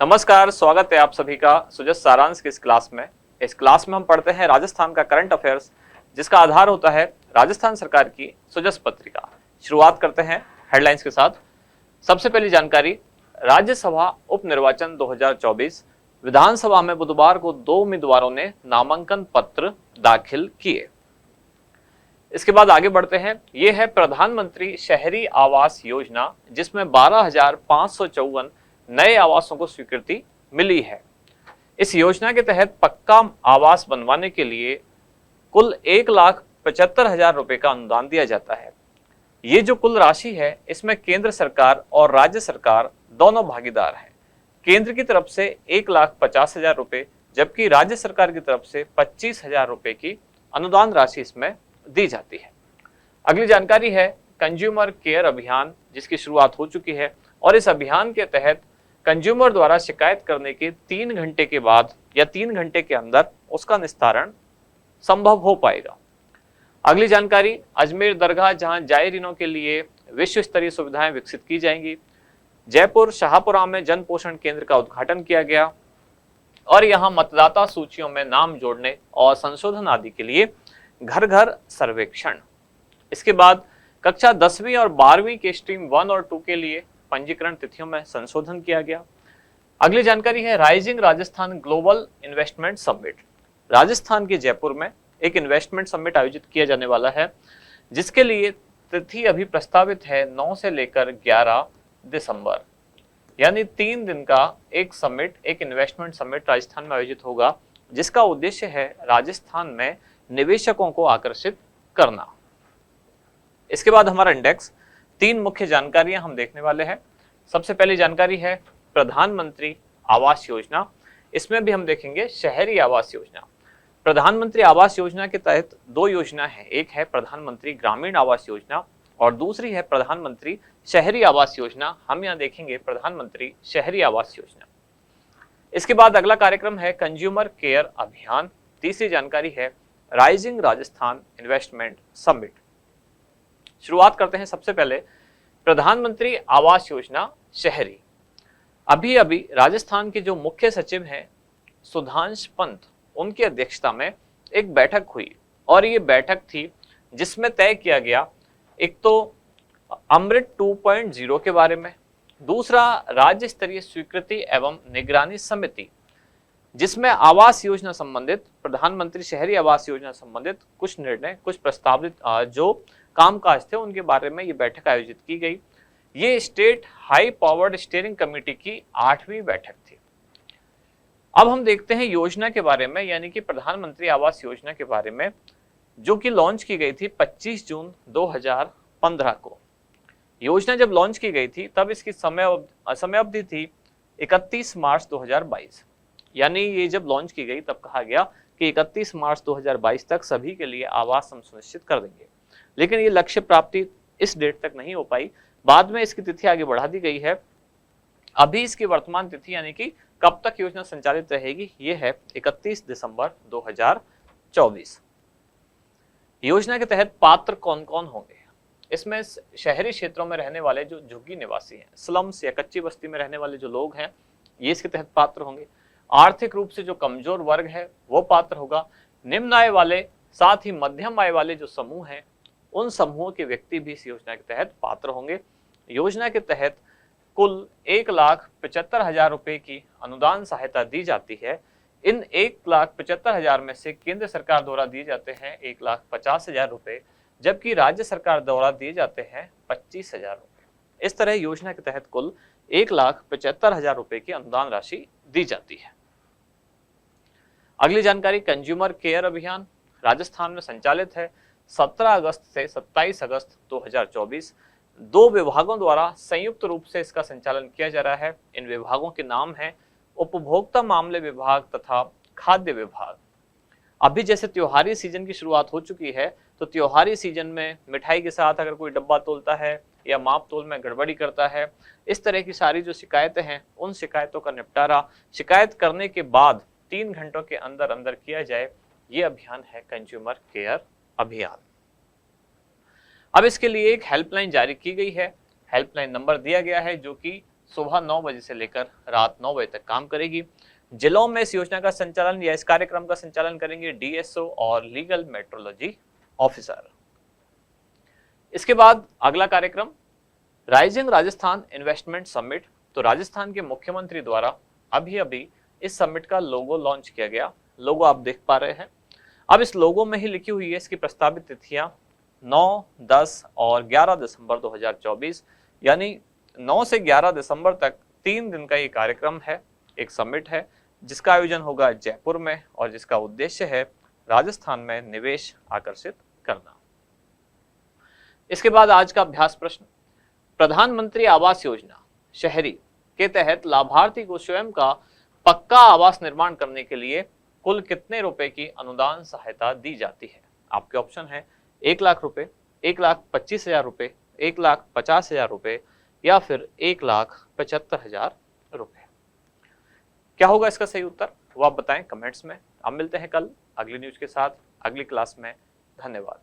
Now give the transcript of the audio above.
नमस्कार, स्वागत है आप सभी का सुजस सारांश की इस क्लास में। इस क्लास में हम पढ़ते हैं राजस्थान का करंट अफेयर्स, जिसका आधार होता है राजस्थान सरकार की सुजस पत्रिका। शुरुआत करते हैं हेडलाइंस के साथ। सबसे पहली जानकारी, राज्यसभा उप निर्वाचन 2024। विधानसभा में बुधवार को 2 उम्मीदवारों ने नामांकन पत्र दाखिल किए। इसके बाद आगे बढ़ते हैं। यह है प्रधानमंत्री शहरी आवास योजना, जिसमें 12,554 नए आवासों को स्वीकृति मिली है। इस योजना के तहत पक्का आवास बनवाने के लिए कुल 1,75,000 रुपए का अनुदान दिया जाता है। ये जो कुल राशि है, इसमें केंद्र सरकार और राज्य सरकार दोनों भागीदार हैं। केंद्र की तरफ से 1,50,000 रुपए, जबकि राज्य सरकार की तरफ से 25,000 रुपए की अनुदान राशि इसमें दी जाती है। अगली जानकारी है कंज्यूमर केयर अभियान, जिसकी शुरुआत हो चुकी है और इस अभियान के तहत कंज्यूमर द्वारा शिकायत करने के 3 घंटे के बाद या 3 घंटे के अंदर उसका निस्तारण संभव हो पाएगा। अगली जानकारी, अजमेर दरगाह, जहां जायरीनों के लिए विश्व स्तरीय सुविधाएं विकसित की जाएंगी। जयपुर शाहपुरा में जन पोषण केंद्र का उद्घाटन किया गया और यहां मतदाता सूचियों में नाम जोड़ने और संशोधन आदि के लिए घर घर सर्वेक्षण। इसके बाद कक्षा 10वीं और 12वीं के स्ट्रीम 1 और 2 के लिए पंजीकरण तिथियों में संशोधन किया गया। अगली जानकारी है rising Rajasthan global investment summit. Rajasthan के जयपुर में एक इन्वेस्टमेंट समिट आयोजित किया जाने वाला है, जिसके लिए तिथि अभी प्रस्तावित है 9 से लेकर 11 दिसंबर, यानी 3 दिन का एक समिट, एक इन्वेस्टमेंट समिट राजस्थान में आयोजित होगा, जिसका उद्देश्य है राजस्थान में निवेशकों को आकर्षित करना। इसके बाद हमारा इंडेक्स, 3 मुख्य जानकारियां हम देखने वाले हैं। सबसे पहली जानकारी है प्रधानमंत्री आवास योजना। इसमें भी हम देखेंगे शहरी आवास योजना। प्रधानमंत्री आवास योजना के तहत 2 योजना है, एक है प्रधानमंत्री ग्रामीण आवास योजना और दूसरी है प्रधानमंत्री शहरी आवास योजना। हम यहाँ देखेंगे प्रधानमंत्री शहरी आवास योजना। इसके बाद अगला कार्यक्रम है कंज्यूमर केयर अभियान। तीसरी जानकारी है राइजिंग राजस्थान इन्वेस्टमेंट समिट। शुरुआत करते हैं सबसे पहले प्रधानमंत्री आवास योजना शहरी। अभी अभी राजस्थान के जो मुख्य सचिव हैं सुधांश पंत, उनकी अध्यक्षता में एक बैठक हुई और ये बैठक थी जिसमें तय किया गया, एक तो अमृत 2.0 के बारे में, दूसरा राज्य स्तरीय स्वीकृति एवं निगरानी समिति, जिसमें आवास योजना संबंधित, प्रधानमंत्री शहरी आवास योजना संबंधित कुछ निर्णय, कुछ प्रस्तावित जो कामकाज थे उनके बारे में ये बैठक आयोजित की गई। ये state high powered steering committee की 8वीं बैठक थी। अब हम देखते हैं योजना के बारे में, यानी कि प्रधानमंत्री आवास योजना के बारे में, जो कि लॉन्च की गई थी 25 जून 2015 को। योजना जब लॉन्च की गई थी तब इसकी समय अवधि थी 31 मार्च 2022, यानी ये जब लॉन्च की गई तब कहा गया कि 31 मार्च 2022 तक सभी के लिए आवास हम सुनिश्चित कर देंगे, लेकिन ये लक्ष्य प्राप्ति इस डेट तक नहीं हो पाई। बाद में इसकी तिथि आगे बढ़ा दी गई है। अभी इसकी वर्तमान तिथि, यानी कि कब तक योजना संचालित रहेगी, ये है 31 दिसंबर 2024। योजना के तहत पात्र कौन कौन होंगे? इसमें शहरी क्षेत्रों में रहने वाले जो झुग्गी निवासी हैं, स्लम्स या कच्ची बस्ती में रहने वाले जो लोग हैं, ये इसके तहत पात्र होंगे। आर्थिक रूप से जो कमजोर वर्ग है वो पात्र होगा। निम्न आय वाले, साथ ही मध्यम आय वाले जो समूह हैं, उन समूहों के व्यक्ति भी इस योजना के तहत पात्र होंगे। योजना के तहत कुल 1,75,000 रुपए की अनुदान सहायता दी जाती है। इन 1,75,000 में से केंद्र सरकार द्वारा दिए जाते हैं 1,50,000 रुपए, जबकि राज्य सरकार द्वारा दिए जाते हैं 25,000 रुपए। इस तरह योजना के तहत कुल 1,75,000 रुपए की अनुदान राशि दी जाती है। अगली जानकारी, कंज्यूमर केयर अभियान राजस्थान में संचालित है। 17 अगस्त से 27 अगस्त 2024 2 विभागों द्वारा संयुक्त रूप से इसका संचालन किया जा रहा है। इन विभागों के नाम हैं उपभोक्ता मामले विभाग तथा खाद्य विभाग। अभी जैसे त्योहारी सीजन की शुरुआत हो चुकी है, तो त्योहारी सीजन में मिठाई के साथ अगर कोई डब्बा तोलता है या माप तोल में गड़बड़ी करता है, इस तरह की सारी जो शिकायतें हैं, उन शिकायतों का निपटारा शिकायत करने के बाद 3 घंटों के अंदर अंदर किया जाए, ये अभियान है कंज्यूमर केयर अभियान। अब इसके लिए एक हेल्पलाइन जारी की गई है। हेल्पलाइन नंबर दिया गया है जो कि सुबह 9 बजे से लेकर रात 9 बजे तक काम करेगी। जिलों में इस योजना का संचालन या इस कार्यक्रम का संचालन करेंगे डीएसओ और लीगल मेट्रोलॉजी ऑफिसर। इसके बाद अगला कार्यक्रम राइजिंग राजस्थान इन्वेस्टमेंट समिट। तो राजस्थान के मुख्यमंत्री द्वारा अभी इस समिट का लोगो लॉन्च किया गया। लोगो आप देख पा रहे हैं। अब इस लोगो में ही लिखी हुई है इसकी प्रस्तावित तिथियां 9, 10 और 11 दिसंबर 2024, यानी 9 से 11 दिसंबर तक 3 दिन का ये कार्यक्रम है, एक समिट है जिसका आयोजन होगा जयपुर में और जिसका उद्देश्य है राजस्थान में निवेश आकर्षित करना। इसके बाद आज का अभ्यास प्रश्न, प्रधानमंत्री आवास योजना शहरी के तहत लाभार्थी को स्वयं का पक्का आवास निर्माण करने के लिए कुल कितने रुपए की अनुदान सहायता दी जाती है? आपके ऑप्शन है 1 लाख रुपए, 1,25,000 रुपए, 1,50,000 रुपए या फिर 1,75,000 रुपए। क्या होगा इसका सही उत्तर, वो आप बताएं कमेंट्स में। अब मिलते हैं कल अगली न्यूज के साथ अगली क्लास में। धन्यवाद।